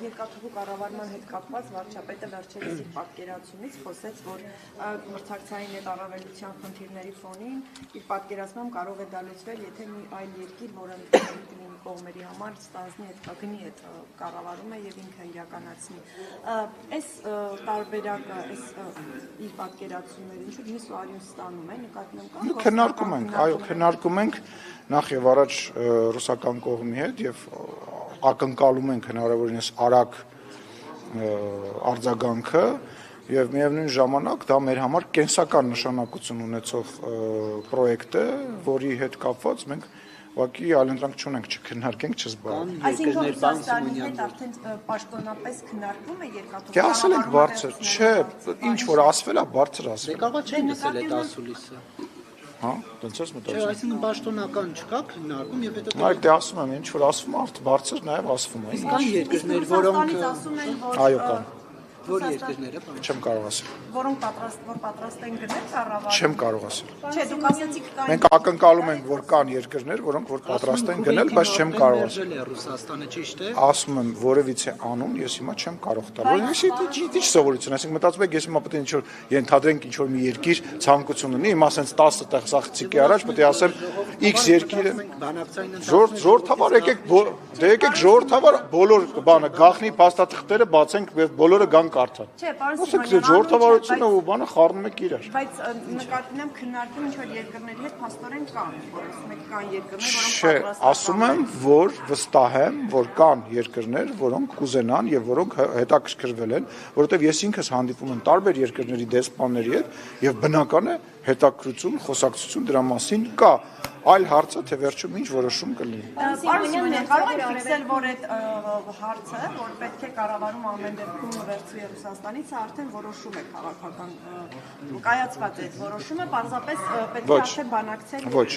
երկաթուղու կառավարման հետ կապված վարչապետը վերջերս իր պատկերացումից խոսեց, որ մրցակցային հետառավելության խնդիրների ֆոնին իր պատկերացմամբ կարող է դա լուծվել, եթե մի այլ երկիր, որը կողմերի համար ստանձնի գնի այդ կառավարումը եւ ինքը իրականացնի։ Այս տարբերակը, այս իր պատկերացումները ինչու դիսու արյուն ստանում է, նկատի ունենք։ Քննարկում ենք, այո, քննարկում ենք նախ եւ առաջ ռուսական կողմի հետ եւ ակնկալում ենք հնարավորինս արագ արձագանքը եւ միևնույն ժամանակ դա մեր համար կենսական նշանակություն ունեցող պրոյեկտ է, որի հետ կապված մենք ուղղակի այլընտրանք չունենք չքննարկենք, չզբաղվենք։ Այսինքն Ռուսաստանի հետ արդեն պաշտոնապես քննարկվում է երկաթուղու։ Դե ասել ենք բարձր, չէ, ինչ որ ասվել է, բարձր ասվել։ Դե կարող չէ լսել այդ ասուլիսը։ Հա, դենց ես մտածում։ Չէ, այսինքն պաշտոնական չկա քննարկում եւ հետո Այո, դե ասում եմ, ինչ որ ասվում է, արդ բարձր նաեւ ասվում է։ կան երկրներ, որոնք ասում են, որ Այո, կան։ որ երկրները Չեմ կարող ասել։ որոնք պատրաստ են գնել կառավարում։ Չեմ կարող ասել։ Չէ, դուք ասացիք կային։ Մենք ակնկալում ենք, որ կան երկրներ, որոնք որ պատրաստ են գնել, բայց չեմ կարող ասել։ Մերժել է Ռուսաստանը, ճիշտ է։ Ասում եմ, որևիցե անուն ես հիմա չեմ կարող տալ։ Որովհետեւ ինչ սովորություն, այսինքն մտածում եք, ես հիմա պետք է ինչ որ ենթադրենք ինչ որ մի երկիր ցանկություն ունի, հիմա ասենց 10 տեղ սախցիկի առաջ պետք է ասեմ X երկիրը ժողովրդավար եկեք ժողովրդավար բոլոր բանը գախնի փաստաթղթերը բացենք եւ բոլորը գան կարդան։ Չէ, պարոն Սիմոնյան, ժողովրդավարությունը ու բանը խառնում եք իրար։ Բայց նկատի ունեմ քննարկում ինչ որ երկրների հետ փաստորեն կան, որոնց մեկ կան երկրներ, որոնք Չէ, ասում եմ, որ վստահ եմ, որ կան երկրներ, որոնք կուզենան եւ որոնք հետաքրքրվել են, որովհետեւ ես ինքս հանդիպում եմ տարբեր երկրների դեսպանների հետ եւ բնական է հետաքրություն, խոսակցություն դրա մասին կա։ Այլ հարցը թե վերջում ինչ որոշում կլինի։ Պարոն Սիմոնյան, կարող եք ֆիքսել, որ այդ հարցը, որ պետք է կառավարում ամեն դեպքում վերցվի Ռուսաստանից, արդեն որոշում է քաղաքական կայացված այդ որոշումը, պարզապես պետք է արդեն բանակցել։ Ոչ։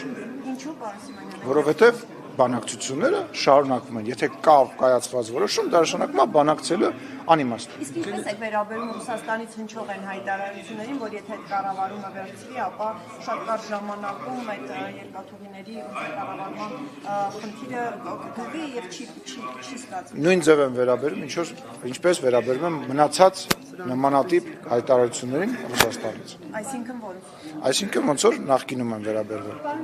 Ինչու, պարոն Սիմոնյան։ Որովհետեւ բանակցությունները շարունակվում են։ Եթե կա կայացված որոշում, դա նշանակում է բանակցելը անիմաստ։ Իսկ ինչպես եք վերաբերում Ռուսաստանից հնչող են հայտարարություններին, որ եթե այդ կառավարումը վերցվի, ապա շատ կարճ ժամանակում այդ երկաթուղիների կառավարման խնդիրը կգլվի եւ չի ստացվում։ Նույն ձև եմ վերաբերում, ինչպես վերաբերում եմ մնացած նմանատիպ հայտարարություններին Ռուսաստանից։ Այսինքն ո՞ր։ Այսինքն ոնց որ նախկինում եմ վերաբերվել։